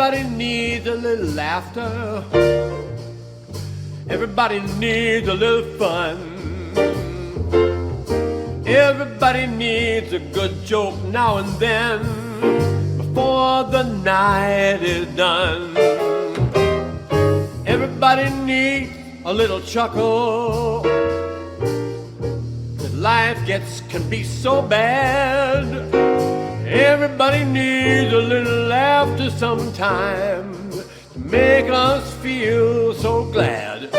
Everybody needs a little laughter. Everybody needs a little fun. Everybody needs a good joke now and then before the night is done. Everybody needs a little chuckle. Life can be so bad. Everybody needs a little laughter sometime to make us feel so glad.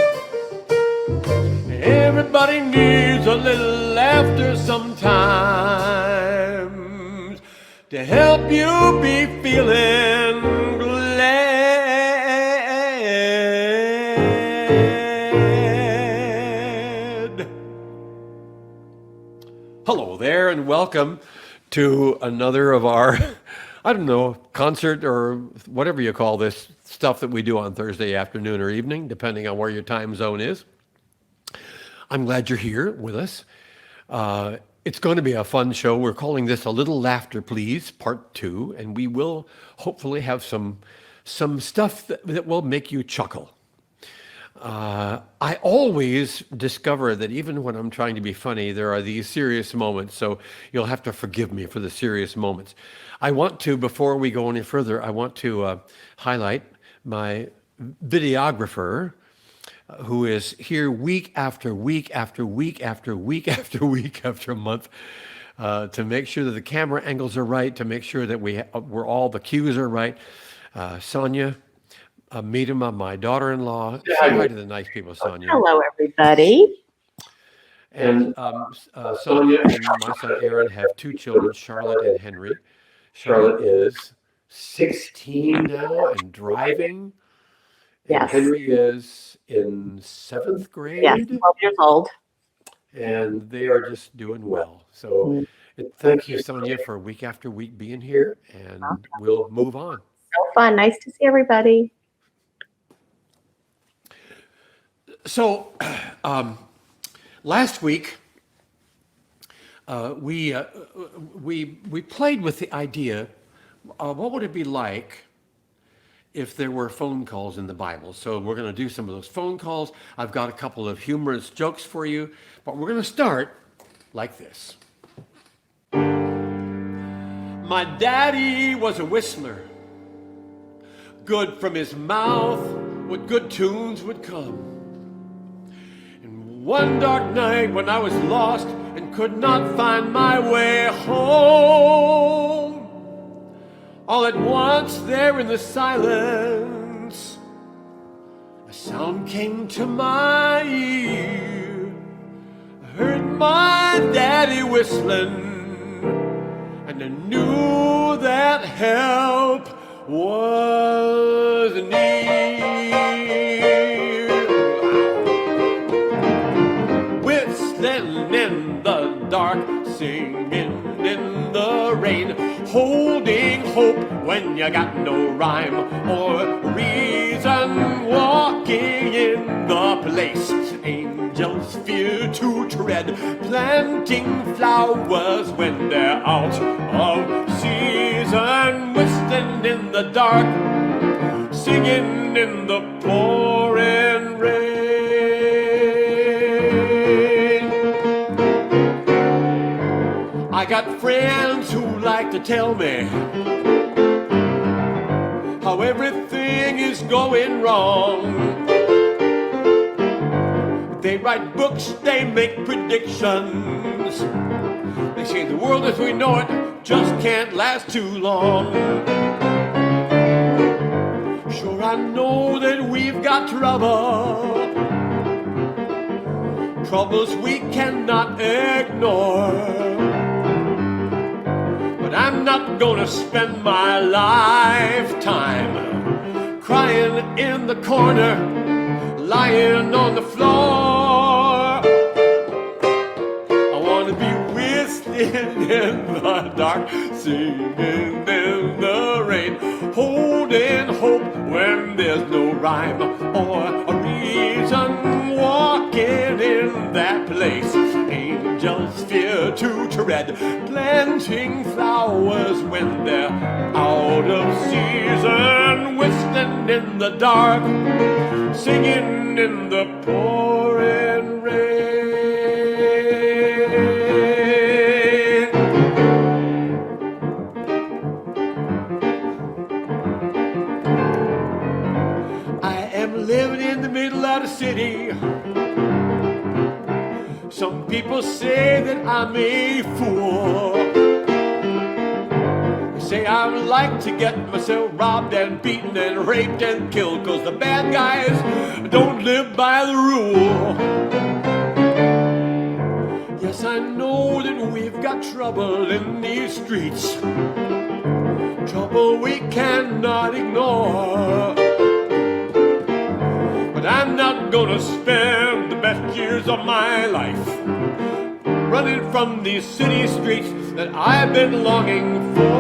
Everybody needs a little laughter sometimes to help you be feeling glad. Hello there and welcome to another of our, I don't know, concert or whatever you call this stuff that we do on Thursday afternoon or evening, depending on where your time zone is. I'm glad you're here with us. It's going to be a fun show. We're calling this A Little Laughter, Please, Part 2, and we will hopefully have some stuff that will make you chuckle. I always discover that even when I'm trying to be funny, there are these serious moments, so you'll have to forgive me for the serious moments. I want to, before we go any further, I want to highlight my videographer, who is here week after week after week after week after week after month to make sure that the camera angles are right, to make sure that we're all the cues are right. Sonia, Medema, my daughter-in-law. Say hi to the nice people, Sonia. Hello, everybody. And Sonia and my son Aaron have two children, Charlotte and Henry. Charlotte is 16 now and driving. Yes. And Henry is in 7th grade. Yes, 12 years old. And they are just doing well. So thank you, Sonia, for week after week being here. And we'll move on. So fun. Nice to see everybody. So last week we played with the idea, what would it be like if there were phone calls in the Bible? So we're going to do some of those phone calls. I've got a couple of humorous jokes for you, but we're going to start like this. My daddy was a whistler. Good from his mouth, what good tunes would come. One dark night when I was lost and could not find my way home, all at once there in the silence, a sound came to my ear. I heard my daddy whistling, and I knew that help was near. Whistling in the dark, singing in the rain, holding hope when you got no rhyme or reason, walking in the place angels fear to tread, planting flowers when they're out of season, whistling in the dark, singing in the pouring rain. I got friends who like to tell me how everything is going wrong. They write books, they make predictions. They say the world as we know it just can't last too long. Sure, I know that we've got troubles we cannot ignore. But I'm not gonna spend my lifetime crying in the corner, lying on the floor. I wanna be whistling in the dark, singing in the rain, holding hope when there's no rhyme or a reason, walking in that place. angels fear to tread, planting flowers when they're out of season, whistling in the dark, singing in the pouring rain. I am living in the middle of the city. Some people say that I'm a fool. They say I like to get myself robbed and beaten and raped and killed, 'cause the bad guys don't live by the rule. Yes, I know that we've got trouble in these streets, trouble we cannot ignore. But I'm not gonna spend the best years of my life running from these city streets that I've been longing for.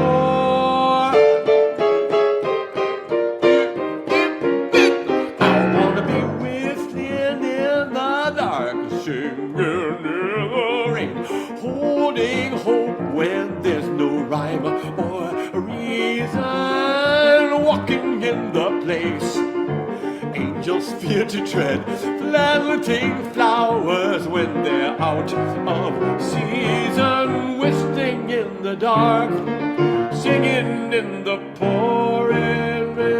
I wanna be whistling in the dark, singing in the rain, holding hope when there's no rhyme or reason, walking in the place angels fear to tread, planting flowers when they're out of season, whistling in the dark, singing in the pouring rain.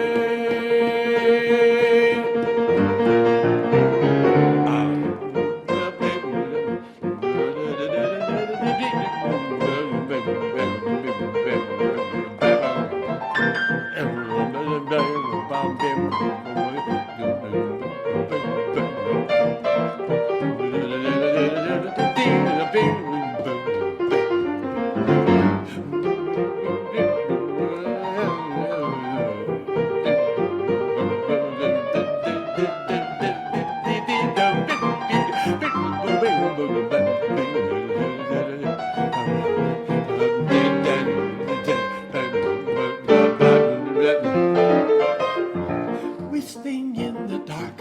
Whistling in the dark,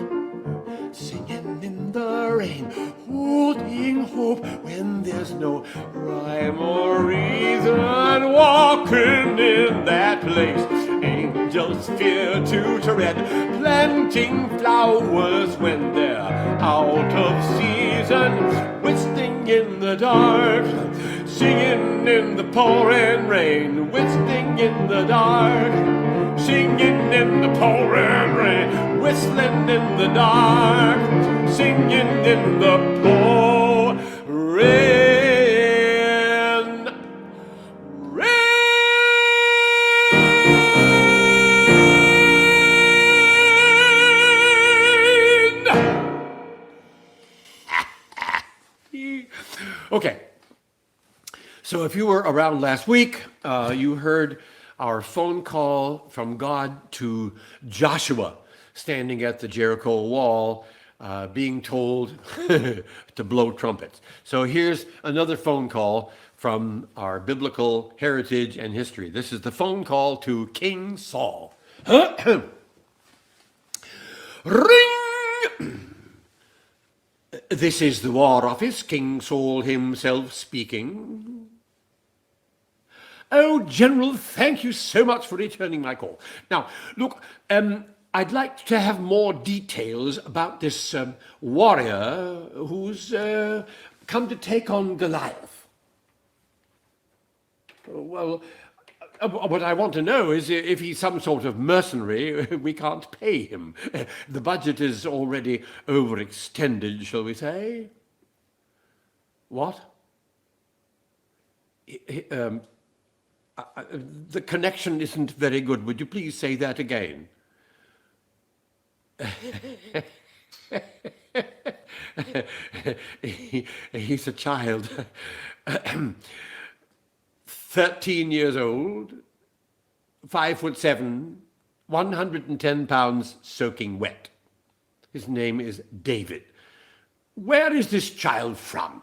singing in the rain, holding hope when there's no rhyme or reason, walking in that place angels fear to tread, planting flowers when they're out of season, whistling in the dark, singing in the pouring rain, whistling in the dark, singing in the pouring rain, whistling in the dark, singing in the pouring rain. Okay. So if you were around last week, you heard our phone call from God to Joshua, standing at the Jericho wall, being told to blow trumpets. So here's another phone call from our biblical heritage and history. This is the phone call to King Saul. Ring! This is the War Office, King Saul himself speaking. Oh, General, thank you so much for returning my call. Now, look, I'd like to have more details about this warrior who's come to take on Goliath. Well, what I want to know is if he's some sort of mercenary, we can't pay him. The budget is already overextended, shall we say? What? The connection isn't very good. Would you please say that again? He's a child. 13 years old, 5'7", 110 pounds, soaking wet. His name is David. Where is this child from?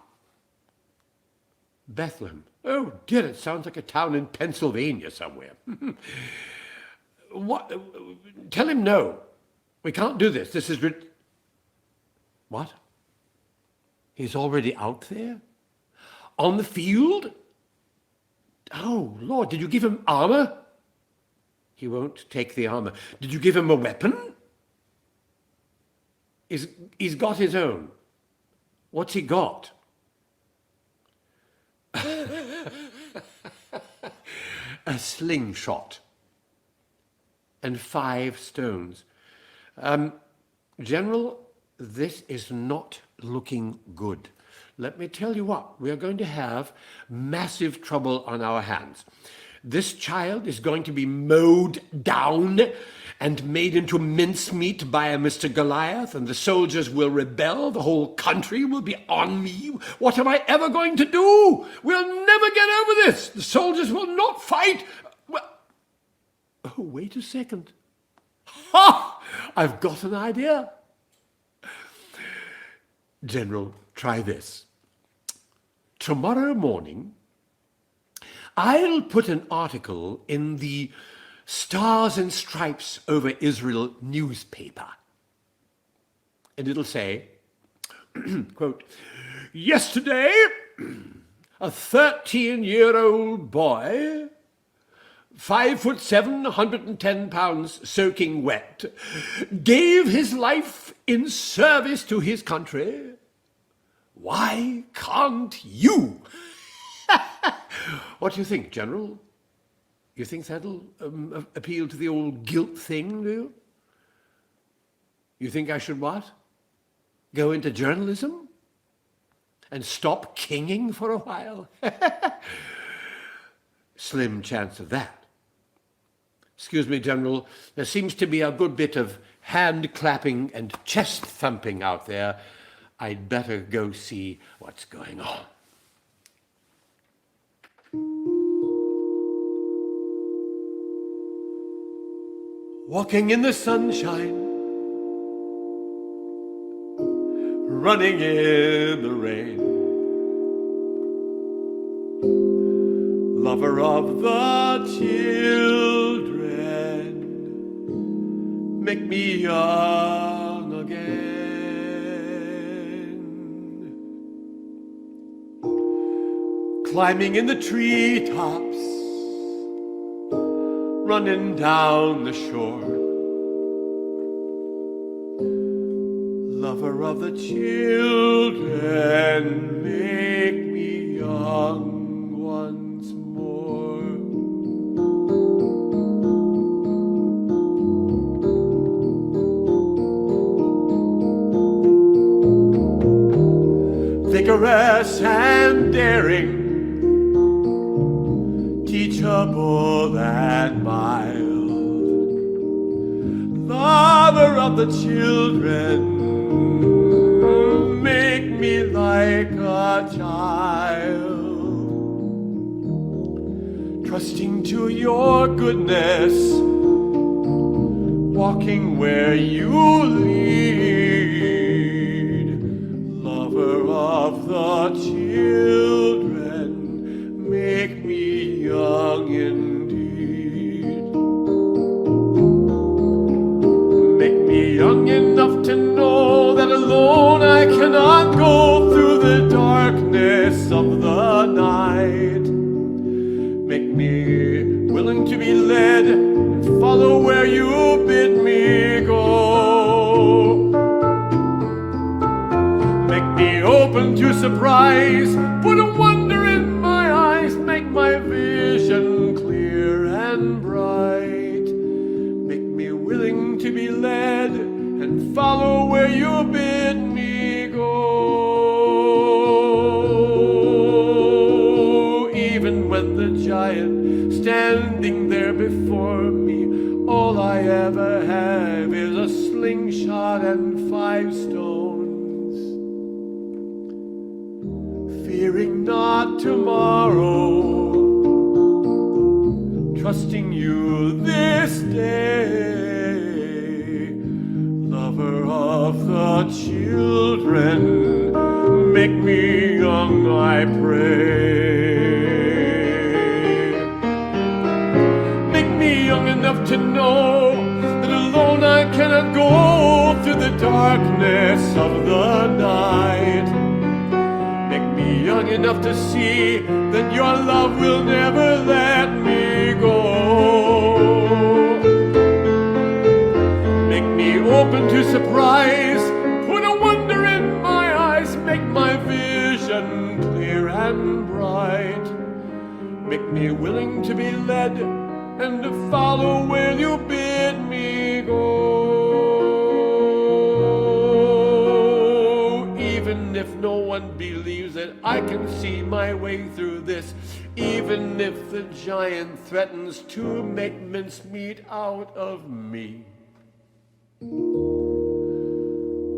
Bethlehem. Oh dear, it sounds like a town in Pennsylvania somewhere. What? Tell him no. We can't do this. This is... What? He's already out there? On the field? Oh, Lord, did you give him armor? He won't take the armor. Did you give him a weapon? He's got his own. What's he got? A slingshot and 5 stones. General, this is not looking good. Let me tell you what, we are going to have massive trouble on our hands. This child is going to be mowed down and made into mincemeat by a Mr. Goliath, and the soldiers will rebel. The whole country will be on me. What am I ever going to do? We'll never get over this. The soldiers will not fight. Well, oh, wait a second. Ha! I've got an idea. General, try this. Tomorrow morning, I'll put an article in the Stars and Stripes Over Israel newspaper. And it'll say, quote, yesterday, a 13-year-old boy, 5'7", 110 pounds, soaking wet, gave his life in service to his country. Why can't you? What do you think, General? You think that'll appeal to the old guilt thing, do you? You think I should what? Go into journalism? And stop kinging for a while? Slim chance of that. Excuse me, General, there seems to be a good bit of hand clapping and chest thumping out there. I'd better go see what's going on. Walking in the sunshine, running in the rain, lover of the children, make me young again. Climbing in the treetops, running down the shore, lover of the children, make me young once more. Vigorous and daring, teachable and mild, lover of the children, make me like a child, trusting to your goodness, walking where you lead, lover of the children, make me young indeed. Make me young enough to know that alone I cannot go through the darkness of the night. Make me willing to be led and follow where you bid me go. Make me open to surprise, put a wonder in my eyes, make my vision clear and bright. Make me willing to be led and follow where you bid me go. Even when the giant standing there before me, all I ever have is a slingshot and 5 stones. Fearing not tomorrow, trusting you this day, lover of the children, make me young, I pray. Make me young enough to know that alone I cannot go through the darkness of the night. Make me young young enough to see that your love will never let me go. Make me open to surprise, put a wonder in my eyes, make my vision clear and bright. Make me willing to be led and to follow where you bid me go. Even if no one believes that I can see my way through this, even if the giant threatens to make mincemeat out of me.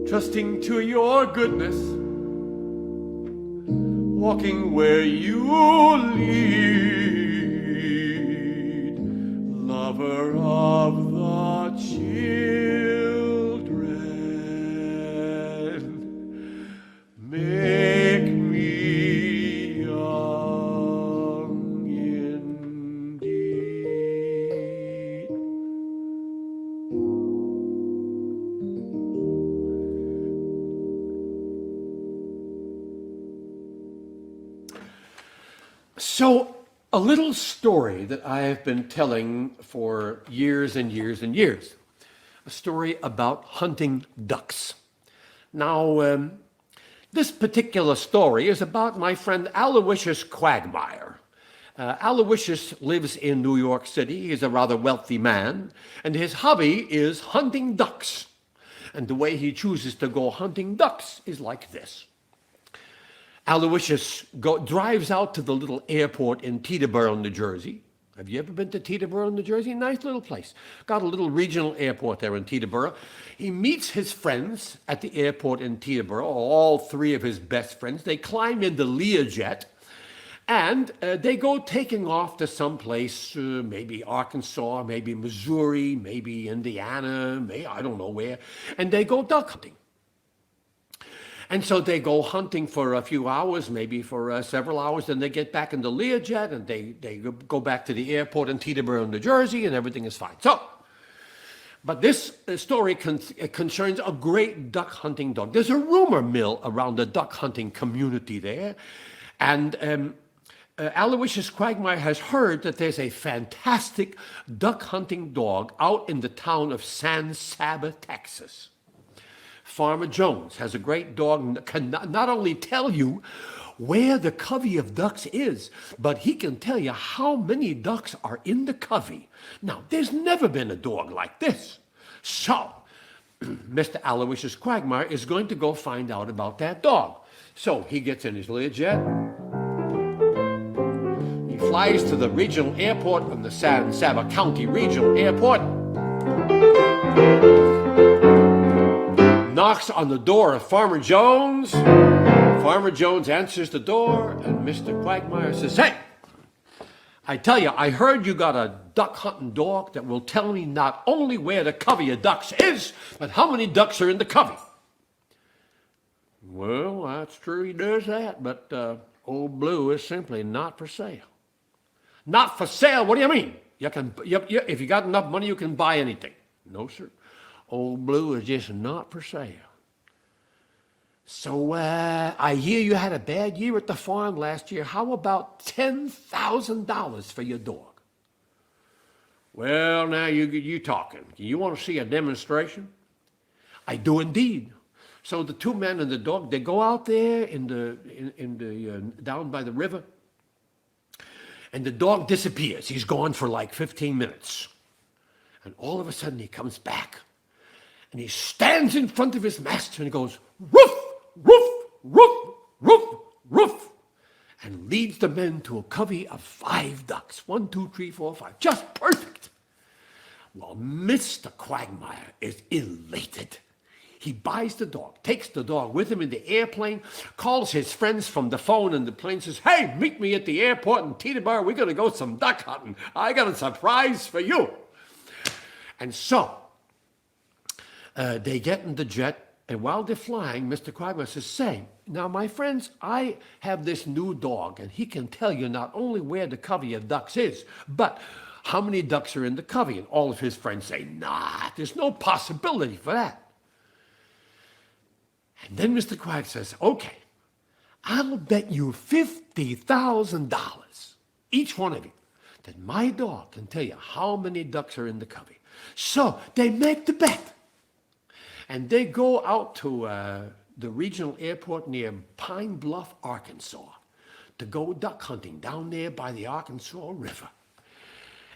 Trusting to your goodness, walking where you lead, lover of the children, make me young indeed. So, a little story that I have been telling for years and years and years. A story about hunting ducks. Now, this particular story is about my friend Aloysius Quagmire. Aloysius lives in New York City. He's a rather wealthy man, and his hobby is hunting ducks. And the way he chooses to go hunting ducks is like this. Aloysius drives out to the little airport in Teterboro, New Jersey. Have you ever been to Teterboro, New Jersey? Nice little place. Got a little regional airport there in Teterboro. He meets his friends at the airport in Teterboro, all three of his best friends. They climb in the Learjet, and they go taking off to someplace, maybe Arkansas, maybe Missouri, maybe Indiana, I don't know where, and they go duck hunting. And so they go hunting for a few hours, maybe for several hours, then they get back in the Learjet and they go back to the airport in Teterboro, New Jersey, and everything is fine. So, but this story concerns a great duck hunting dog. There's a rumor mill around the duck hunting community there, and Aloysius Quagmire has heard that there's a fantastic duck hunting dog out in the town of San Saba, Texas. Farmer Jones has a great dog that can not only tell you where the covey of ducks is, but he can tell you how many ducks are in the covey. Now, there's never been a dog like this. So, Mr. Aloysius Quagmire is going to go find out about that dog. So, he gets in his Learjet. He flies to the regional airport from the San Saba County Regional Airport. Knocks on the door of Farmer Jones. Farmer Jones answers the door, and Mr. Quagmire says, "Hey, I tell you, I heard you got a duck hunting dog that will tell me not only where the covey of ducks is, but how many ducks are in the covey." Well, that's true, he does that, but Old Blue is simply not for sale. Not for sale? What do you mean? If you got enough money, you can buy anything. No, sir. Old Blue is just not for sale. So I hear you had a bad year at the farm last year. How about $10,000 for your dog? Well, now you talking. You want to see a demonstration? I do indeed. So the two men and the dog, they go out there down by the river, and the dog disappears. He's gone for like 15 minutes. And all of a sudden he comes back. And he stands in front of his master and he goes, "Woof, woof, woof, woof, woof," and leads the men to a covey of 5 ducks. 1, 2, 3, 4, 5. Just perfect. Well, Mr. Quagmire is elated. He buys the dog, takes the dog with him in the airplane, calls his friends from the phone in the plane, says, "Hey, meet me at the airport in Teterboro. We're going to go some duck hunting. I got a surprise for you." And so, they get in the jet, and while they're flying, Mr. Quagmire says, "Say, now my friends, I have this new dog, and he can tell you not only where the covey of ducks is, but how many ducks are in the covey." And all of his friends say, "Nah, there's no possibility for that." And then Mr. Quag says, "Okay, I'll bet you $50,000, each one of you, that my dog can tell you how many ducks are in the covey. So they make the bet. And they go out to the regional airport near Pine Bluff, Arkansas, to go duck hunting down there by the Arkansas River.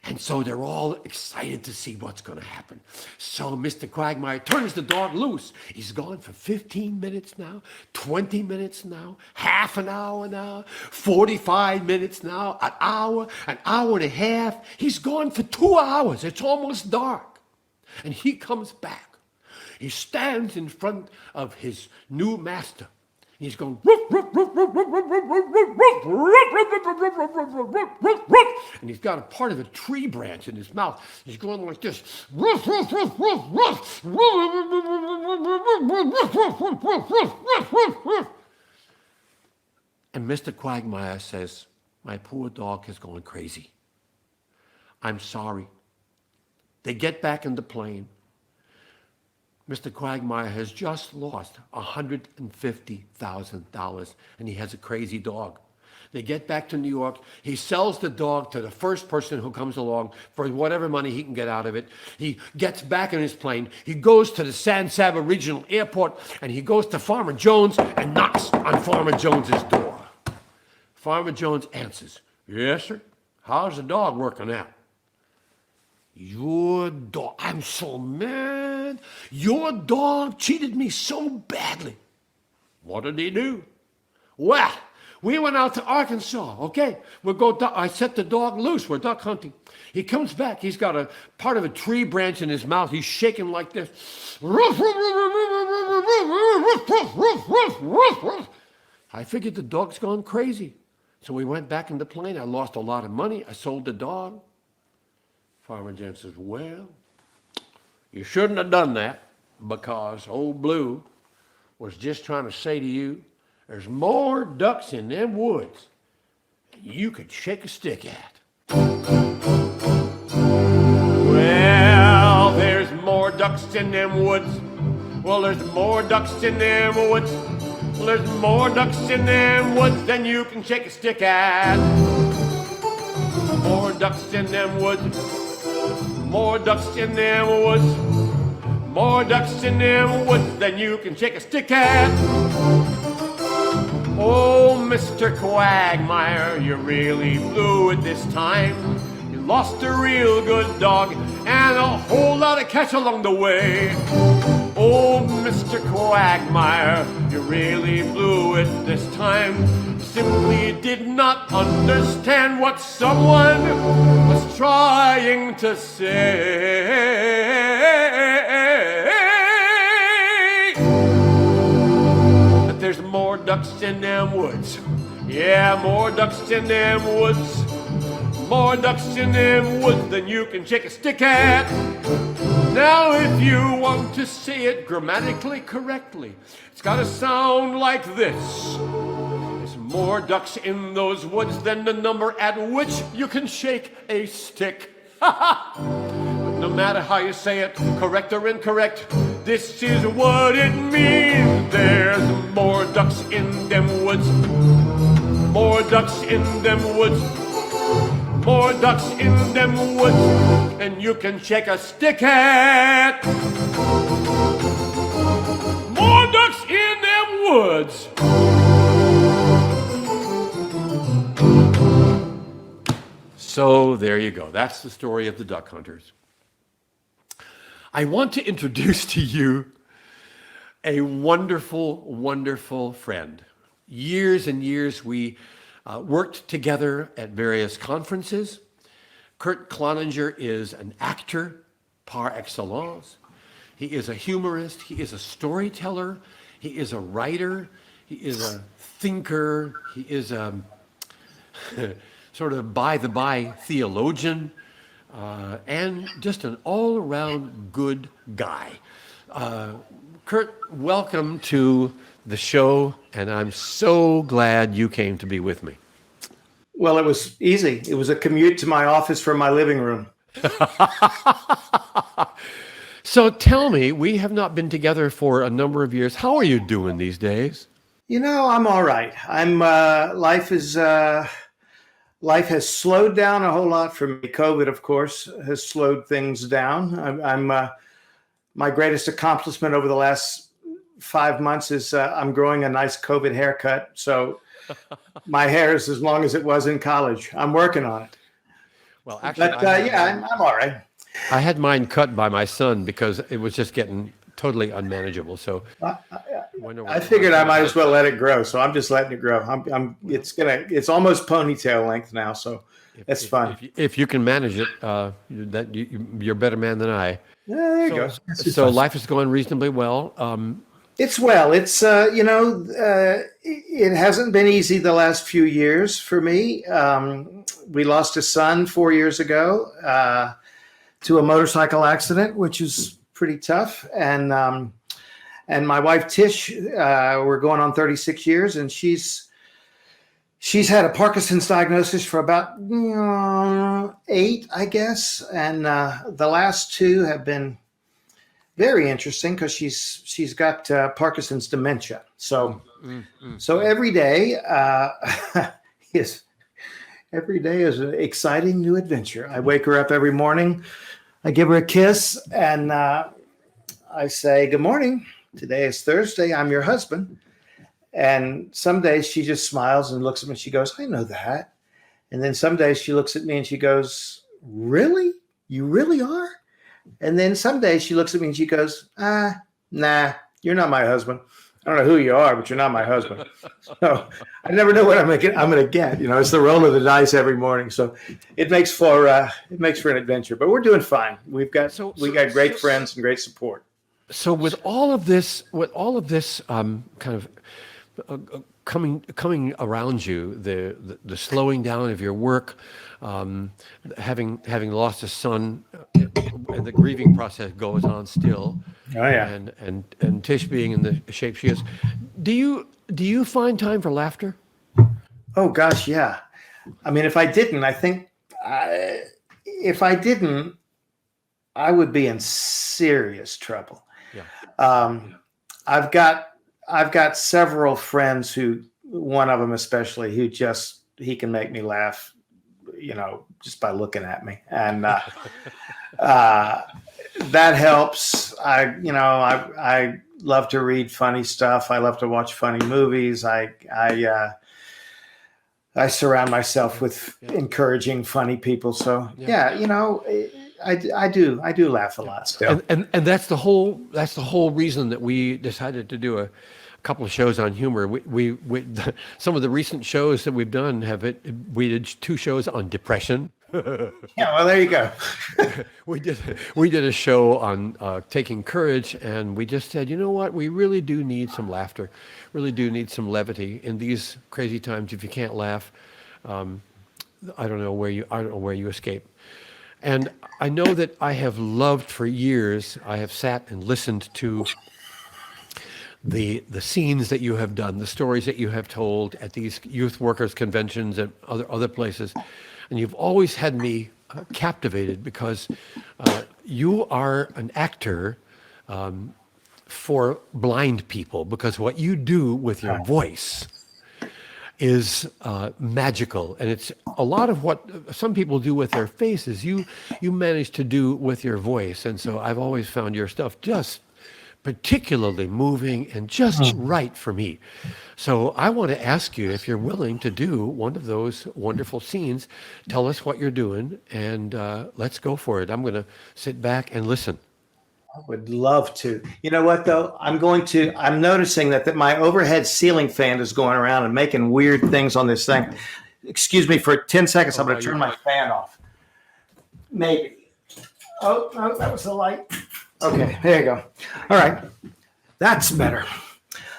And so they're all excited to see what's going to happen. So Mr. Quagmire turns the dog loose. He's gone for 15 minutes now, 20 minutes now, half an hour now, 45 minutes now, an hour and a half. He's gone for 2 hours. It's almost dark. And he comes back. He stands in front of his new master. He's going, and he's got a part of a tree branch in his mouth. He's going like this. And Mr. Quagmire says, my poor dog is going crazy. I'm sorry. They get back in the plane. Mr. Quagmire has just lost $150,000, and he has a crazy dog. They get back to New York. He sells the dog to the first person who comes along for whatever money he can get out of it. He gets back in his plane. He goes to the San Saba Regional Airport, and he goes to Farmer Jones and knocks on Farmer Jones's door. Farmer Jones answers, yes, sir. How's the dog working out? Your dog, I'm so mad. Your dog cheated me so badly. What did he do? Well, we went out to Arkansas, okay? I set the dog loose. We're duck hunting. He comes back. He's got a part of a tree branch in his mouth. He's shaking like this. I figured the dog's gone crazy. So we went back in the plane. I lost a lot of money. I sold the dog. Farmer Jones says, well, you shouldn't have done that because old Blue was just trying to say to you, there's more ducks in them woods than you could shake a stick at. Well, there's more ducks in them woods. Well, there's more ducks in them woods. Well, there's more ducks in them woods than you can shake a stick at. More ducks in them woods. More ducks in them woods. More ducks in them woods than you can shake a stick at. Oh, Mr. Quagmire, you really blew it this time. You lost a real good dog and a whole lot of cash along the way. Oh, Mr. Quagmire, you really blew it this time. You simply did not understand what someone was trying to say. But there's more ducks in them woods. Yeah, more ducks in them woods. More ducks in them woods than you can shake a stick at. Now, if you want to say it grammatically correctly, it's got to sound like this. There's more ducks in those woods than the number at which you can shake a stick. But no matter how you say it, correct or incorrect, this is what it means. There's more ducks in them woods. More ducks in them woods. More ducks in them woods, and you can shake a stick at. More ducks in them woods. So there you go. That's the story of the duck hunters. I want to introduce to you a wonderful, wonderful friend. Years and years we worked together at various conferences. Curt Cloninger is an actor par excellence. He is a humorist. He is a storyteller. He is a writer. He is a thinker. He is a sort of by-the-by theologian and just an all-around good guy. Curt, welcome to the show, and I'm so glad you came to be with me. Well, it was easy. It was a commute to my office from my living room. So tell me, we have not been together for a number of years. How are you doing these days? I'm all right. Life has slowed down a whole lot for me. COVID, of course, has slowed things down. My greatest accomplishment over the last 5 months is I'm growing a nice COVID haircut. So my hair is as long as it was in college. I'm working on it. Well, actually, But I'm all right. I had mine cut by my son because it was just getting totally unmanageable. So I figured I might as well let it grow, so I'm just letting it grow. It's almost ponytail length now, so that's fun. If you can manage it, you're a better man than I. Yeah, there you go. So life is going reasonably well. It's it hasn't been easy the last few years for me. We lost a son 4 years ago to a motorcycle accident, which is pretty tough. And my wife Tish, we're going on 36 years, and she's had a Parkinson's diagnosis for about 8, I guess. And the last 2 have been very interesting because she's got Parkinson's dementia. So every day is an exciting new adventure. I wake her up every morning. I give her a kiss, and I say, "Good morning. Today is Thursday. I'm your husband." And some days she just smiles and looks at me and she goes, "I know that." And then some days she looks at me and she goes, "Really? You really are?" And then some days she looks at me and she goes, "Nah, you're not my husband. I don't know who you are, but you're not my husband." So I never know what I'm going to get. It's the roll of the dice every morning. So it makes for an adventure. But we're doing fine. We got great friends and great support. So with all of this kind of coming around you, the slowing down of your work, having lost a son, and the grieving process goes on still. Oh yeah. And Tish being in the shape she is, do you find time for laughter? Oh gosh, yeah. I mean, if I didn't, I would be in serious trouble. Yeah. I've got several friends who, one of them especially, he can make me laugh, just by looking at me, and that helps. I love to read funny stuff. I love to watch funny movies. I surround myself with encouraging, funny people. So I do laugh a lot still. And that's the whole reason that we decided to do a couple of shows on humor. We some of the recent shows that we've done we did 2 shows on depression. Yeah, well, there you go. we did a show on taking courage, and we just said, you know what, we really do need some laughter, really do need some levity in these crazy times. If you can't laugh, I don't know where you escape. And I know that I have loved for years. I have sat and listened to the scenes that you have done, the stories that you have told at these youth workers conventions and other places. And you've always had me captivated because you are an actor for blind people, because what you do with your voice is magical. And it's a lot of what some people do with their faces, you manage to do with your voice. And so I've always found your stuff just particularly moving and just right for me. So I want to ask you if you're willing to do one of those wonderful scenes. Tell us what you're doing, and let's go for it. I'm going to sit back and listen. I would love to. You know what, though? I'm noticing that my overhead ceiling fan is going around and making weird things on this thing. Excuse me for 10 seconds. I'm going to turn my fan off. Maybe. Oh, no, that was the light. Okay, there you go. All right. That's better.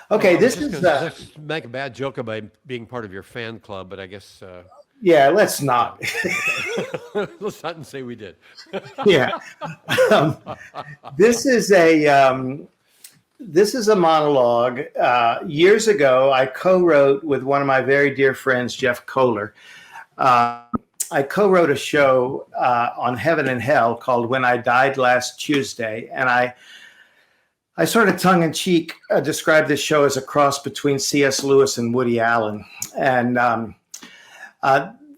Okay, this is... Let's make a bad joke about being part of your fan club, but I guess... Yeah, let's not. Let's not say we did. Yeah. This is a monologue. Years ago, I co-wrote with one of my very dear friends, Jeff Kohler. I co-wrote a show on Heaven and Hell called When I Died Last Tuesday, and I sort of tongue-in-cheek describe this show as a cross between C.S. Lewis and Woody Allen. And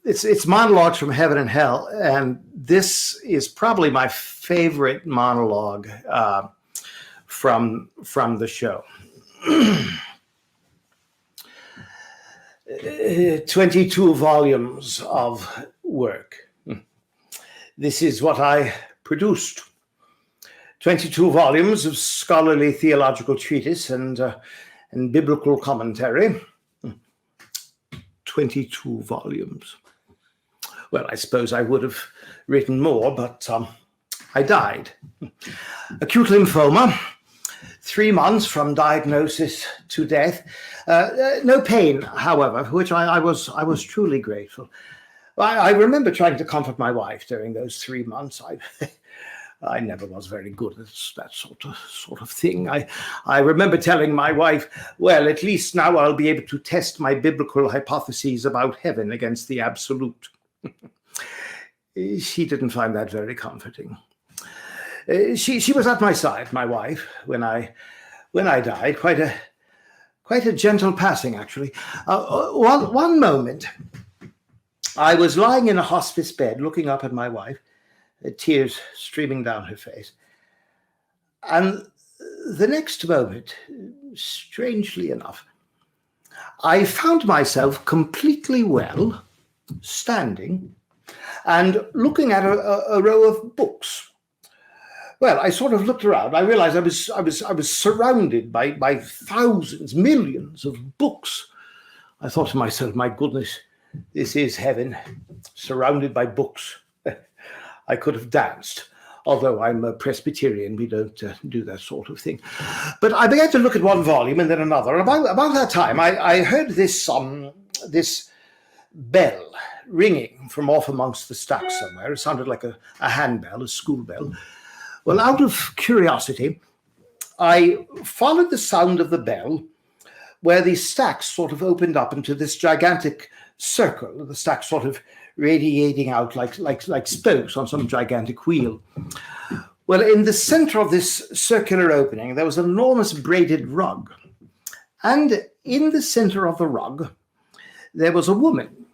it's monologues from heaven and hell. And this is probably my favorite monologue from the show. 22 volumes of work. This is what I produced. 22 volumes of scholarly theological treatise and biblical commentary. 22 volumes. Well, I suppose I would have written more, but I died. Acute lymphoma, 3 months from diagnosis to death. No pain, however, for which I was truly grateful. I remember trying to comfort my wife during those 3 months. I never was very good at that sort of thing. I remember telling my wife, well, at least now I'll be able to test my biblical hypotheses about heaven against the absolute. She didn't find that very comforting. She was at my side, my wife, when I died. Quite a gentle passing, actually. One moment, I was lying in a hospice bed, looking up at my wife, tears streaming down her face. And the next moment, strangely enough, I found myself completely well, standing, and looking at a row of books. Well, I sort of looked around. I realized I was surrounded by thousands, millions of books. I thought to myself, my goodness, this is heaven, surrounded by books. I could have danced, although I'm a Presbyterian. We don't do that sort of thing. But I began to look at one volume and then another. About that time, I heard this bell ringing from off amongst the stacks somewhere. It sounded like a handbell, a school bell. Well, out of curiosity, I followed the sound of the bell where the stacks sort of opened up into this gigantic circle, the stacks sort of radiating out like spokes on some gigantic wheel. Well, in the center of this circular opening, there was an enormous braided rug. And in the center of the rug, there was a woman.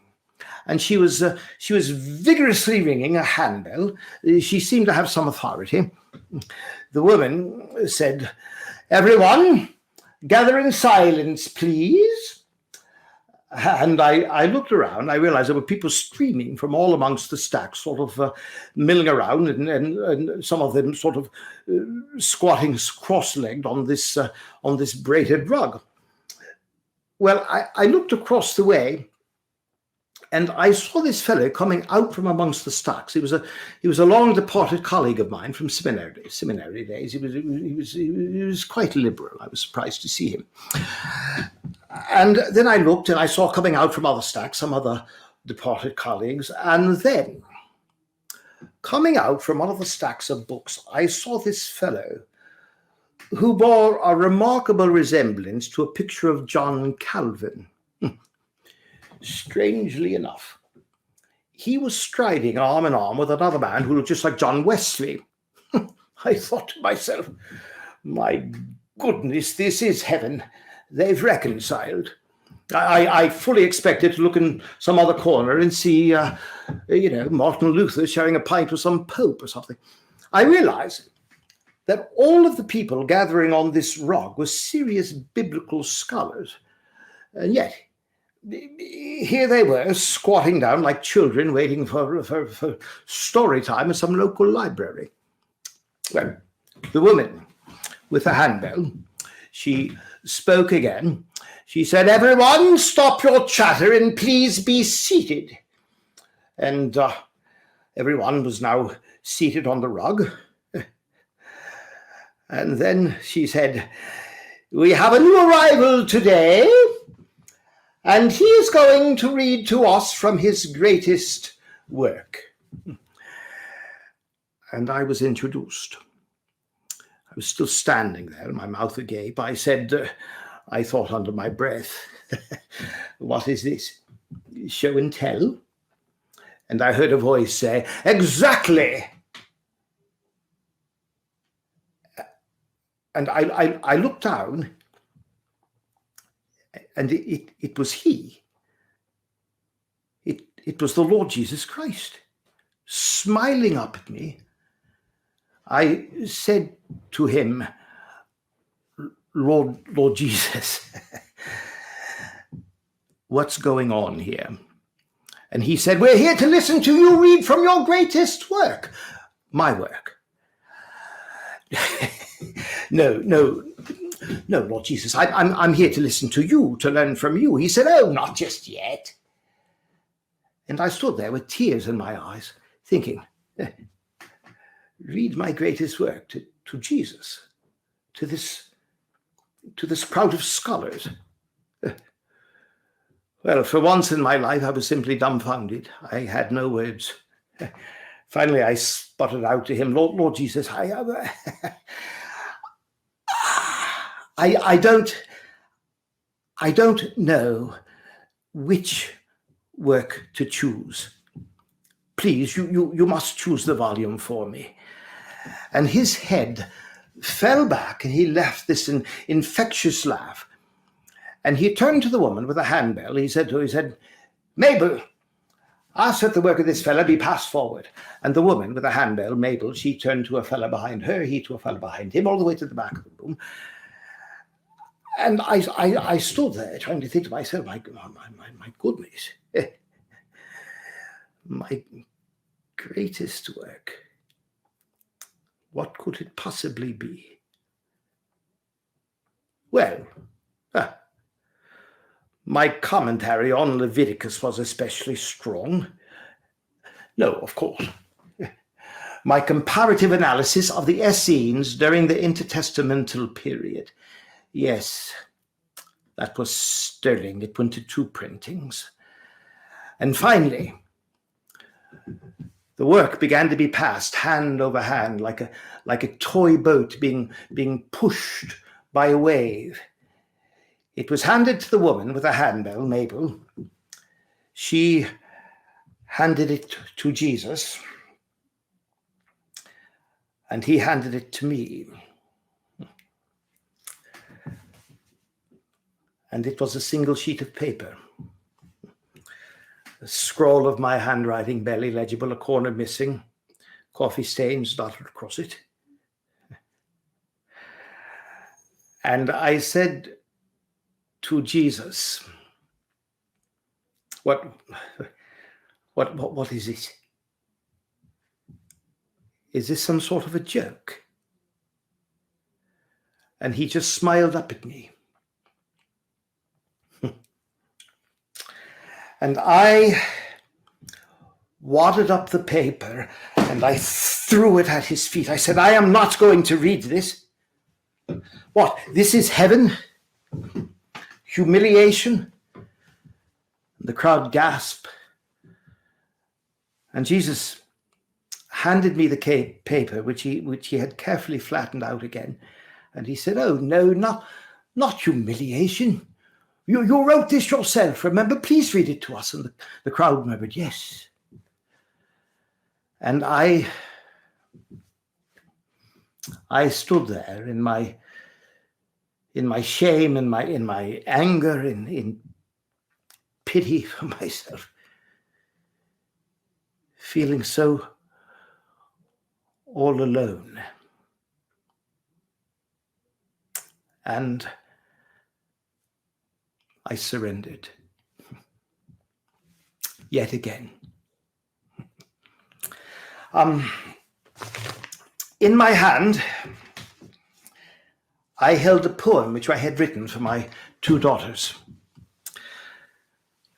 And she was vigorously ringing a handbell. She seemed to have some authority. The woman said, "Everyone, gather in silence, please." And I looked around. I realized there were people streaming from all amongst the stacks, sort of milling around, and some of them sort of squatting cross-legged on this braided rug. Well, I looked across the way, and I saw this fellow coming out from amongst the stacks. He was a long departed colleague of mine from seminary days. He was quite liberal. I was surprised to see him. And then I looked, and I saw coming out from other stacks some other departed colleagues. And then, coming out from one of the stacks of books, I saw this fellow who bore a remarkable resemblance to a picture of John Calvin. Strangely enough, he was striding arm in arm with another man who looked just like John Wesley. I thought to myself, my goodness, this is heaven. They've reconciled. I fully expected to look in some other corner and see, Martin Luther sharing a pint with some pope or something. I realized that all of the people gathering on this rug were serious biblical scholars. And yet, here they were, squatting down like children waiting for story time at some local library. Well, the woman with the handbell, she spoke again. She said, "Everyone, stop your chatter and please be seated." And everyone was now seated on the rug. And then she said, "We have a new arrival today, and he is going to read to us from his greatest work." And I was introduced. I was still standing there, my mouth agape. I said, I thought under my breath, "What is this? Show and tell?" And I heard a voice say, "Exactly." And I looked down, and it was he. It was the Lord Jesus Christ, smiling up at me. I said to him, Lord Jesus, what's going on here? And he said, we're here to listen to you read from your greatest work, my work. No, Lord Jesus, I'm here to listen to you, to learn from you. He said, oh, not just yet. And I stood there with tears in my eyes, thinking, read my greatest work to Jesus, to this crowd of scholars. Well, for once in my life, I was simply dumbfounded. I had no words. Finally, I sputtered out to him, Lord Jesus, I don't know which work to choose. Please, you must choose the volume for me. And his head fell back, and he left this infectious laugh. And he turned to the woman with a handbell. He said, Mabel, ask that the work of this fella be passed forward. And the woman with a handbell, Mabel, she turned to a fella behind her, he to a fella behind him, all the way to the back of the room. And I stood there trying to think to myself, my goodness, my greatest work. What could it possibly be? Well, my commentary on Leviticus was especially strong. No, of course. My comparative analysis of the Essenes during the intertestamental period. Yes, that was sterling. It went to 2 printings. And finally, the work began to be passed hand over hand, like a toy boat being pushed by a wave. It was handed to the woman with a handbell, Mabel. She handed it to Jesus, and he handed it to me. And it was a single sheet of paper. A scrawl of my handwriting, barely legible, a corner missing, coffee stains dotted across it. And I said to Jesus, what is it? Is this some sort of a joke? And he just smiled up at me. And I wadded up the paper and I threw it at his feet. I said, I am not going to read this. What? This is heaven? Humiliation? The crowd gasped. And Jesus handed me the paper, which he had carefully flattened out again. And he said, oh, no, not humiliation. You wrote this yourself, remember? Please read it to us. And the crowd murmured, yes. And I stood there in my shame, in my anger, in pity for myself, feeling so all alone. And I surrendered yet again. In my hand, I held a poem which I had written for my 2 daughters.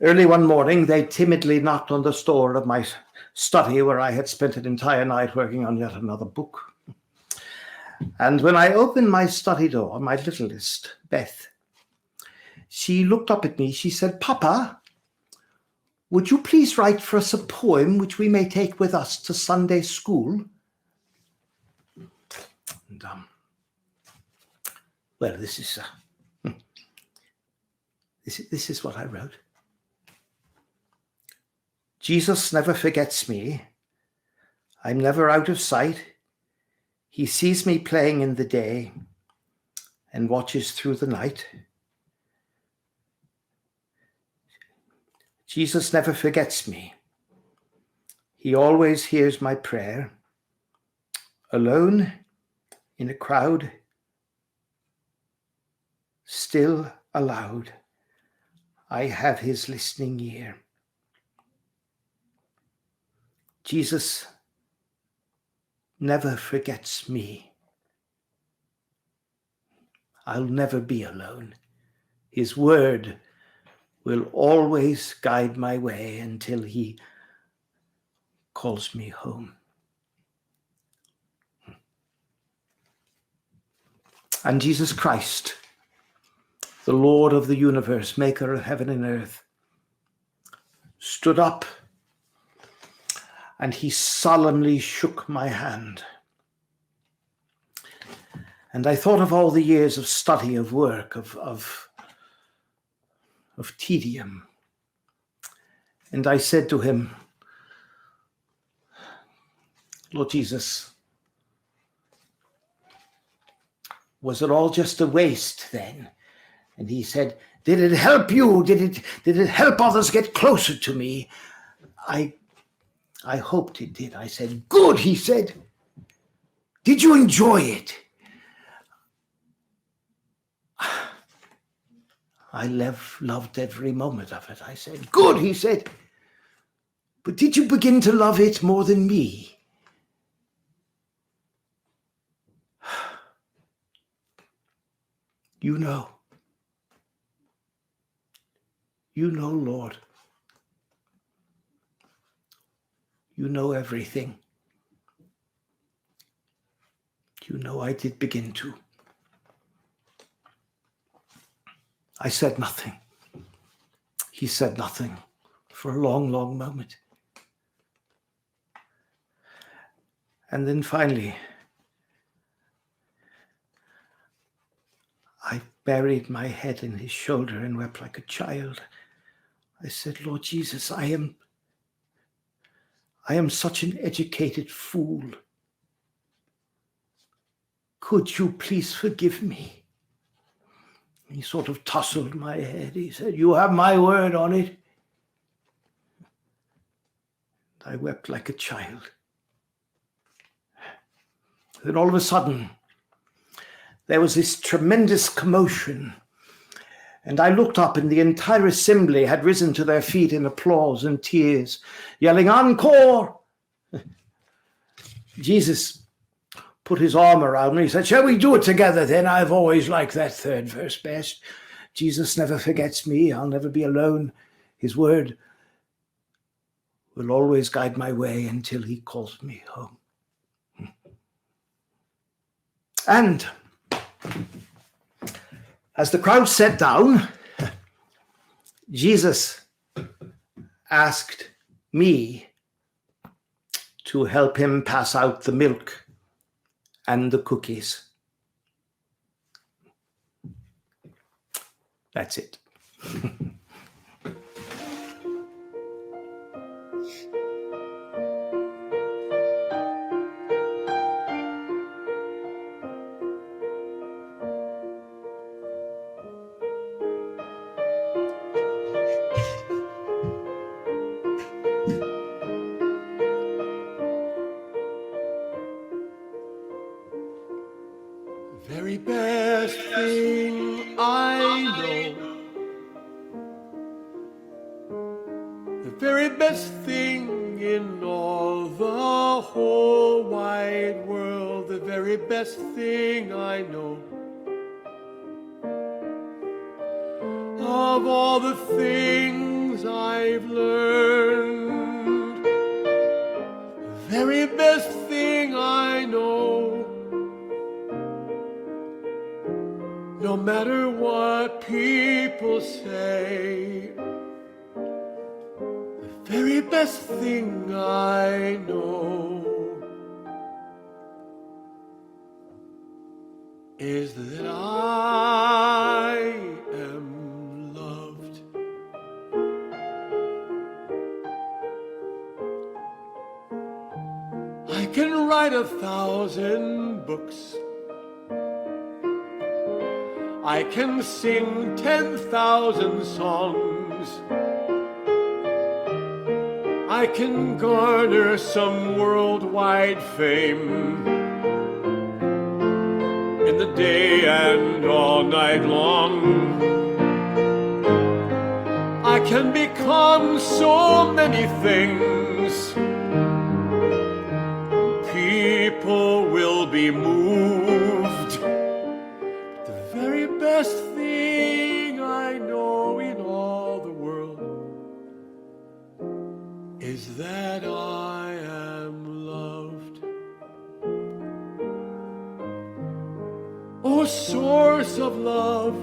Early one morning, they timidly knocked on the door of my study where I had spent an entire night working on yet another book. And when I opened my study door, my littlest, Beth, she looked up at me. She said, Papa, would you please write for us a poem which we may take with us to Sunday school? And, well, this is what I wrote. Jesus never forgets me. I'm never out of sight. He sees me playing in the day. and watches through the night. Jesus never forgets me. He always hears my prayer. Alone in a crowd, still aloud, I have his listening ear. Jesus never forgets me. I'll never be alone. His word will always guide my way until he calls me home. And Jesus Christ, the Lord of the universe, maker of heaven and earth, stood up and he solemnly shook my hand. And I thought of all the years of study, of work, of tedium. And I said to him, Lord Jesus, was it all just a waste then? And he said, did it help you? Did it help others get closer to me? I hoped it did. I said, good, he said. Did you enjoy it? I loved every moment of it. I said, good, he said. But did you begin to love it more than me? You know, Lord. You know everything. You know I did begin to. I said nothing. He said nothing for a long, long moment. And then finally, I buried my head in his shoulder and wept like a child. I said, Lord Jesus, I am such an educated fool. Could you please forgive me? He sort of tousled my head. He said, you have my word on it. I wept like a child. Then all of a sudden, there was this tremendous commotion. And I looked up and the entire assembly had risen to their feet in applause and tears, yelling, encore! Jesus put his arm around me. He said, shall we do it together then? I've always liked that third verse best. Jesus never forgets me. I'll never be alone. His word will always guide my way until he calls me home. And as the crowd sat down, Jesus asked me to help him pass out the milk and the cookies. That's it. Very best thing I know, the very best thing in all the whole wide world, the very best thing I know. Of all the things I've learned, the very best thing I know. No matter what people say, the very best thing I know is that I am loved. I can write 1,000 books. I can sing 10,000 songs. I can garner some worldwide fame in the day and all night long. I can become so many things. People will be moved. The very best thing I know in all the world is that I am loved. Oh, source of love.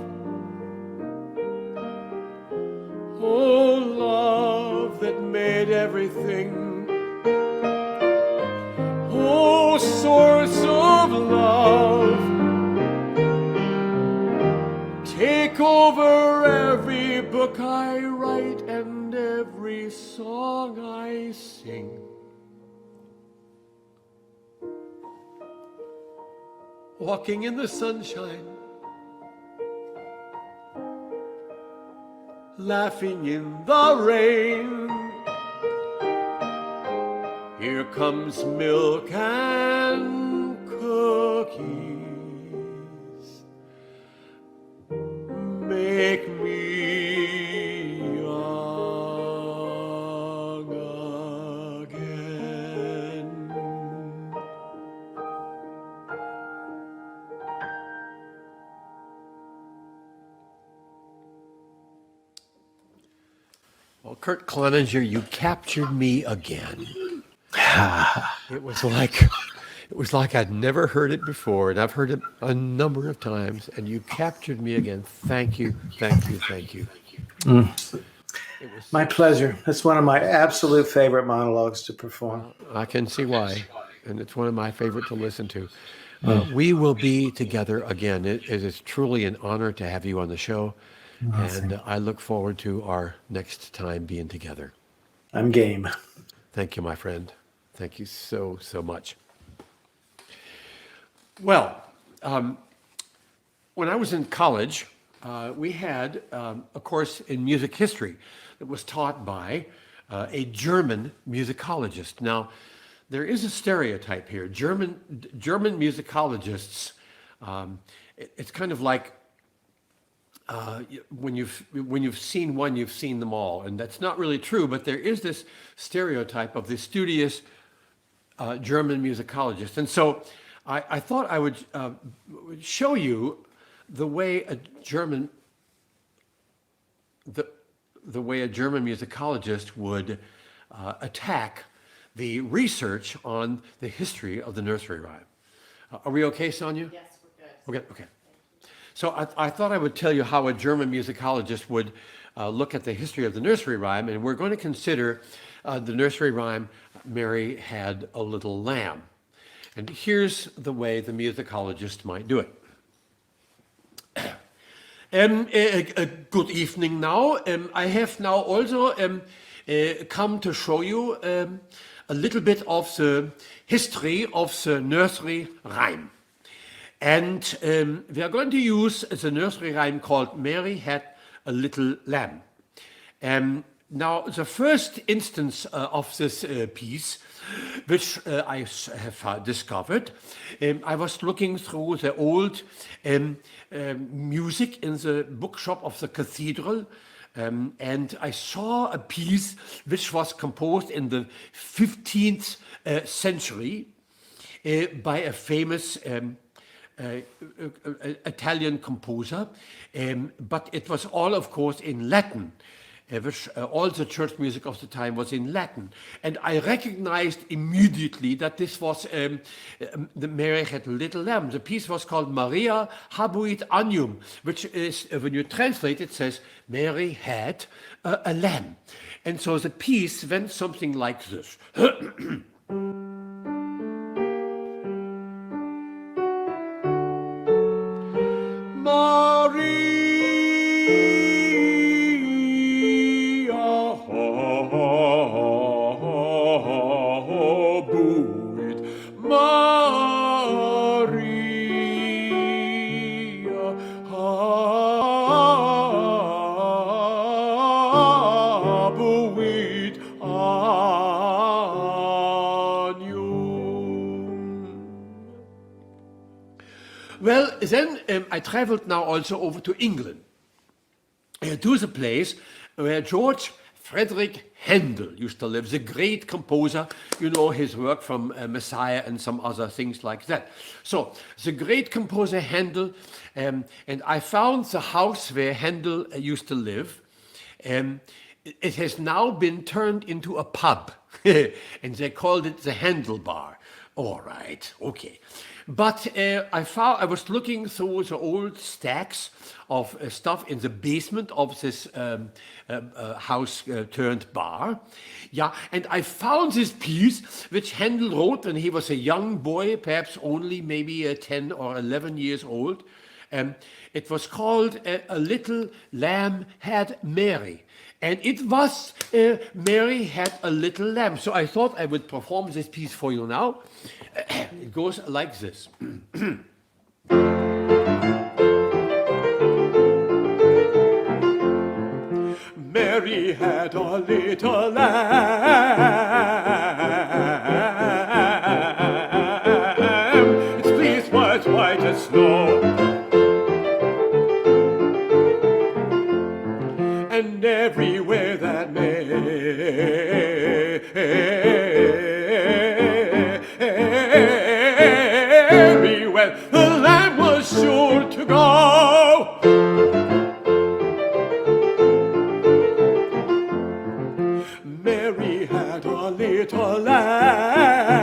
Oh, love that made everything. Oh, source of love. Take over every book I write and every song I sing. Walking in the sunshine, laughing in the rain. Here comes milk and cookies. Make me young again. Well, Curt Cloninger, you captured me again. It was like I'd never heard it before, and I've heard it a number of times, and you captured me again. Thank you, thank you, thank you. My pleasure. That's one of my absolute favorite monologues to perform. I can see why, and it's one of my favorite to listen to. We will be together again. It is truly an honor to have you on the show, and I look forward to our next time being together. I'm game. Thank you, my friend. Thank you so, so much. Well, when I was in college, we had a course in music history that was taught by a German musicologist. Now, there is a stereotype here. German musicologists, it's kind of like when you've seen one, you've seen them all, and that's not really true. But there is this stereotype of the studious German musicologist, and so I thought I would show you the way a German musicologist would attack the research on the history of the nursery rhyme. Are we okay, Sonia? Yes, we're good. Okay. So I thought I would tell you how a German musicologist would look at the history of the nursery rhyme, and we're going to consider the nursery rhyme, Mary Had a Little Lamb. And here's the way the musicologist might do it. Good evening now. I have now also come to show you a little bit of the history of the nursery rhyme. And we are going to use the nursery rhyme called Mary Had a Little Lamb. Now, the first instance of this piece, which I have discovered, I was looking through the old music in the bookshop of the cathedral, and I saw a piece which was composed in the 15th century by a famous Italian composer, but it was all, of course, in Latin, which all the church music of the time was in Latin. And I recognized immediately that this was the Mary Had a Little Lamb. The piece was called Maria Habuit Agnum, which is, when you translate it, says Mary had a lamb. And so the piece went something like this. Maria Well, then I traveled now also over to England, to the place where George Frederick Handel used to live, the great composer, you know, his work from Messiah and some other things like that. So, the great composer Handel, and I found the house where Handel used to live. It has now been turned into a pub, and they called it the Handel Bar. All right, okay. But I was looking through the old stacks of stuff in the basement of this house turned bar. Yeah, and I found this piece which Handel wrote when he was a young boy, perhaps only maybe 10 or 11 years old. It was called A Little Lamb Had Mary. And it was Mary Had a Little Lamb. So I thought I would perform this piece for you now. It goes like this. Mary had a little lamb. Its fleece was white as snow. And everywhere that Mary went, the lamb was sure to go. Mary had a little lamb.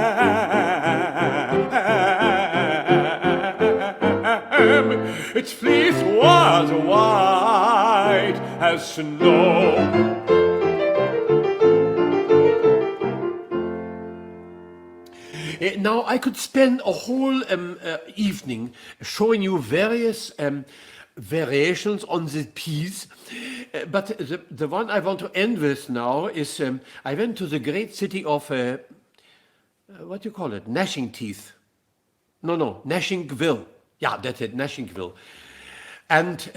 Its fleece was white as snow. Now I could spend a whole evening showing you various variations on this piece, but the one I want to end with now is I went to the great city of what do you call it? Nashingteeth. No, Nashingville. Yeah, that's it, Nashingville. And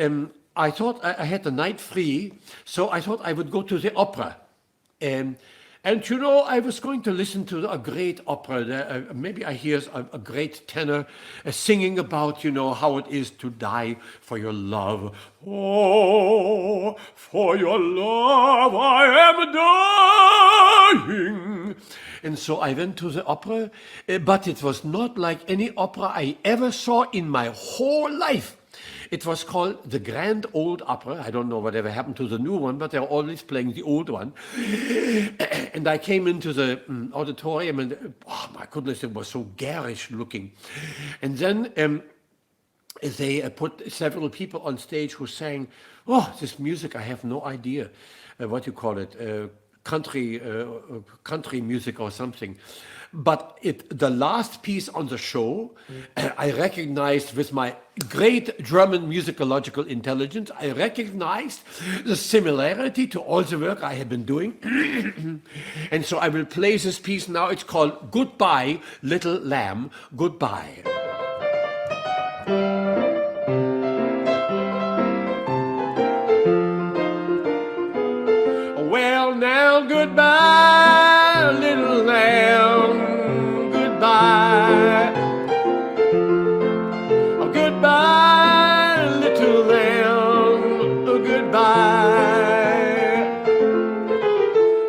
I thought I had the night free, so I thought I would go to the opera. And you know, I was going to listen to a great opera. Maybe I hear a great tenor singing about, you know, how it is to die for your love. Oh, for your love I am dying. And so I went to the opera, but it was not like any opera I ever saw in my whole life. It was called the Grand Old Opera. I don't know whatever happened to the new one, but they're always playing the old one. And I came into the auditorium and, oh my goodness, it was so garish looking. And then they put several people on stage who sang, oh, this music, I have no idea what you call it, country music or something. But the last piece on the show, I recognized with my great German musicological intelligence, I recognized the similarity to all the work I had been doing. And so I will play this piece now. It's called Goodbye, Little Lamb, Goodbye. Well, now goodbye, little lamb, goodbye. Oh, goodbye, little lamb, oh, goodbye.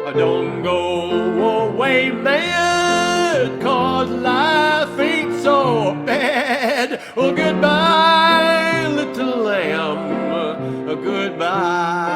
Oh, don't go away, man, 'cause life ain't so bad. Oh, goodbye, little lamb, oh, goodbye.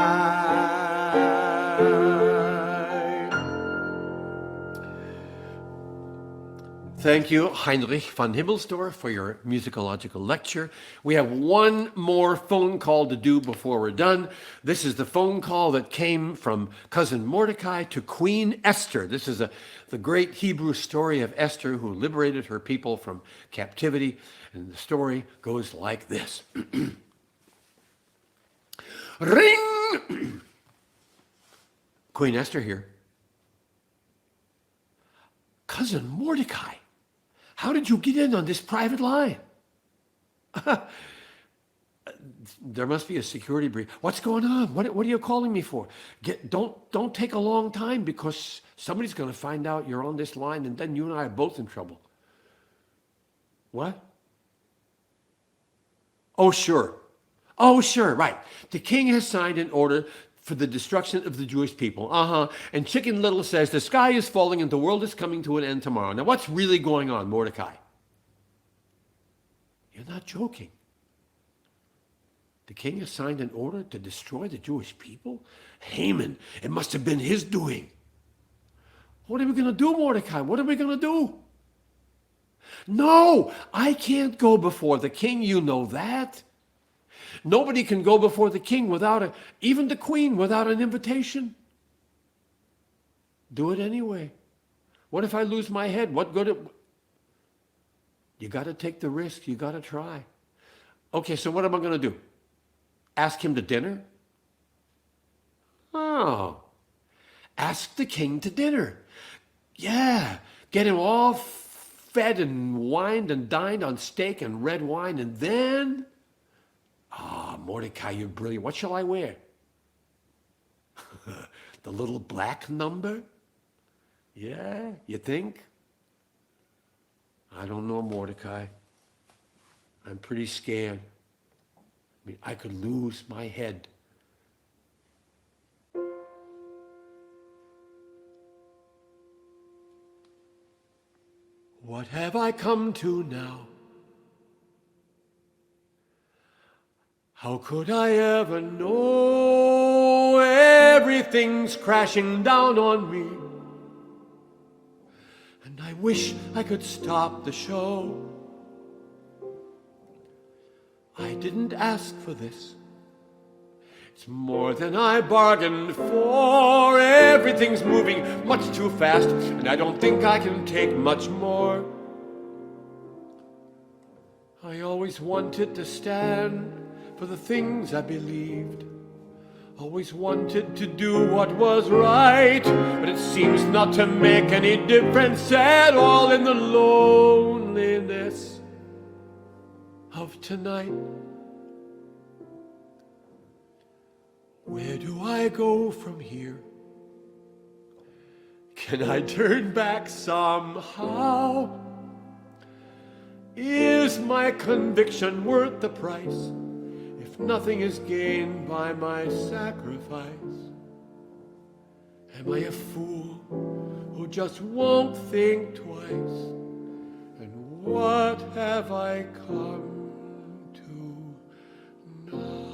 Thank you, Heinrich van Himmelsdorf, for your musicological lecture. We have one more phone call to do before we're done. This is the phone call that came from cousin Mordecai to Queen Esther. This is the great Hebrew story of Esther who liberated her people from captivity. And the story goes like this. Ring! Queen Esther here. Cousin Mordecai, how did you get in on this private line? There must be a security breach. What's going on? What are you calling me for? Don't take a long time because somebody's going to find out you're on this line and then you and I are both in trouble. What? Oh, sure. Oh, sure, right. The king has signed an order for the destruction of the Jewish people. And Chicken Little says the sky is falling and the world is coming to an end tomorrow. Now, what's really going on, Mordecai? You're not joking. The king has signed an order to destroy the Jewish people? Haman, it must have been his doing. What are we going to do, Mordecai? What are we going to do? No, I can't go before the king. You know that. Nobody can go before the king even the queen, without an invitation. Do it anyway. What if I lose my head? What good? You got to take the risk. You got to try. Okay, so what am I going to do? Ask him to dinner? Oh, ask the king to dinner. Yeah, get him all fed and wined and dined on steak and red wine, and then, Mordecai, you're brilliant. What shall I wear? The little black number? Yeah, you think? I don't know, Mordecai. I'm pretty scared. I mean, I could lose my head. What have I come to now? How could I ever know everything's crashing down on me? And I wish I could stop the show. I didn't ask for this. It's more than I bargained for. Everything's moving much too fast, and I don't think I can take much more. I always wanted to stand for the things I believed. Always wanted to do what was right, but it seems not to make any difference at all in the loneliness of tonight. Where do I go from here? Can I turn back somehow? Is my conviction worth the price if nothing is gained by my sacrifice? Am I a fool who just won't think twice? And what have I come to now?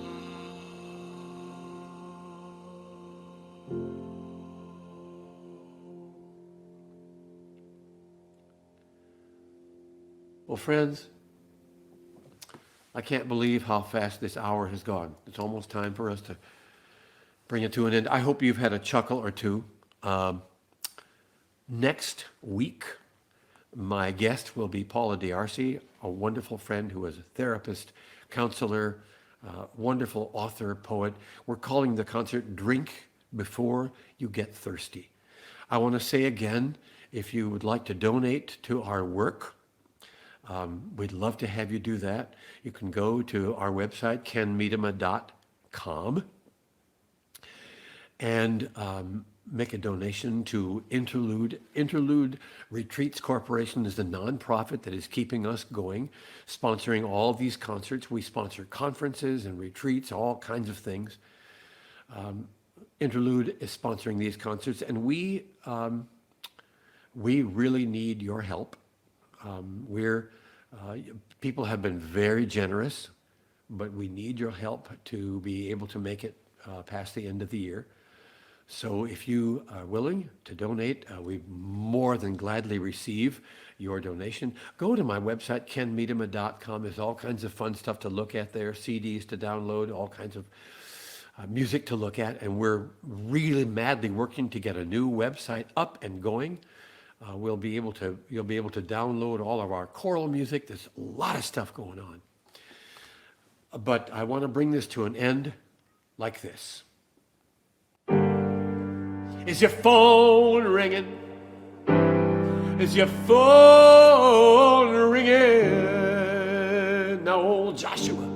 Well, friends, I can't believe how fast this hour has gone. It's almost time for us to bring it to an end. I hope you've had a chuckle or two. Next week, my guest will be Paula D'Arcy, a wonderful friend who is a therapist, counselor, wonderful author, poet. We're calling the concert Drink Before You Get Thirsty. I want to say again, if you would like to donate to our work, we'd love to have you do that. You can go to our website, kenmedema.com, and make a donation to Interlude. Interlude Retreats Corporation is the nonprofit that is keeping us going, sponsoring all these concerts. We sponsor conferences and retreats, all kinds of things. Interlude is sponsoring these concerts, and we really need your help. People have been very generous, but we need your help to be able to make it past the end of the year. So if you are willing to donate, we more than gladly receive your donation. Go to my website, kenmedema.com. There's all kinds of fun stuff to look at there, CDs to download, all kinds of music to look at, and we're really madly working to get a new website up and going. You'll be able to download all of our choral music. There's a lot of stuff going on. But I want to bring this to an end like this. Is your phone ringing? Is your phone ringing? Now old Joshua,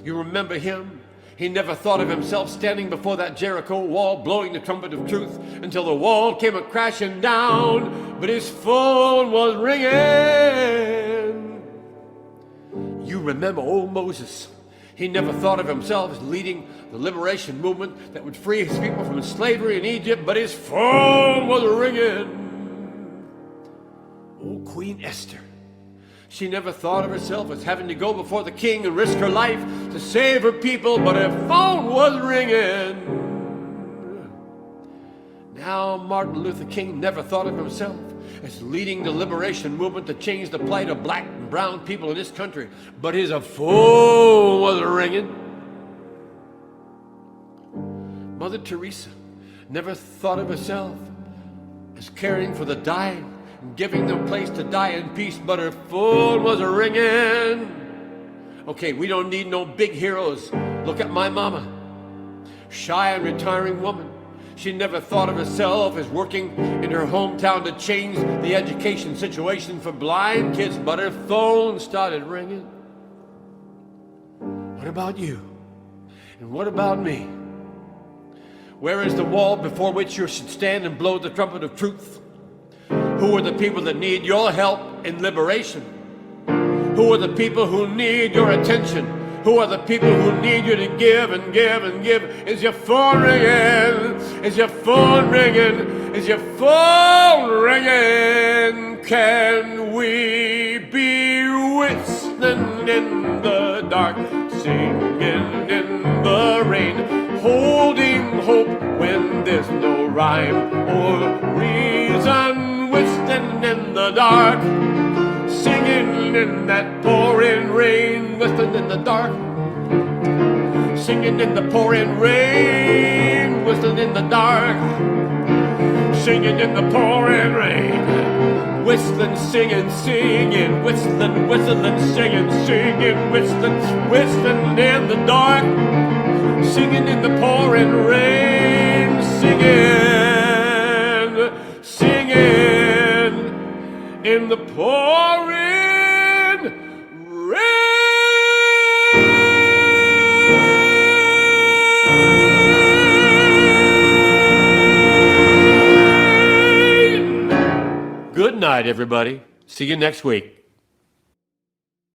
you remember him? He never thought of himself standing before that Jericho wall, blowing the trumpet of truth until the wall came a-crashing down, but his phone was ringing. You remember old Moses, He never thought of himself as leading the liberation movement that would free his people from slavery in Egypt, but his phone was ringing. Oh, Queen Esther. She never thought of herself as having to go before the king and risk her life to save her people, but her phone was ringing. Now, Martin Luther King never thought of himself as leading the liberation movement to change the plight of black and brown people in this country, but his phone was ringing. Mother Teresa never thought of herself as caring for the dying and giving them place to die in peace, but her phone was ringing. Okay, we don't need no big heroes. Look at my mama, shy and retiring woman. She never thought of herself as working in her hometown to change the education situation for blind kids, but her phone started ringing. What about you? And what about me? Where is the wall before which you should stand and blow the trumpet of truth? Who are the people that need your help in liberation? Who are the people who need your attention? Who are the people who need you to give and give and give? Is your phone ringing? Is your phone ringing? Is your phone ringing? Can we be whistling in the dark, singing in the rain, holding hope when there's no rhyme or reason? Whistling in the dark, singing in that pouring rain, whistling in the dark, singing in the pouring rain, whistling in the dark, singing in the pouring rain, whistling, singing, singing, whistling, whistling, singing, singing, whistling, whistling in the dark, singing in the pouring rain, singing, singing in the pouring rain. Good night, everybody. See you next week.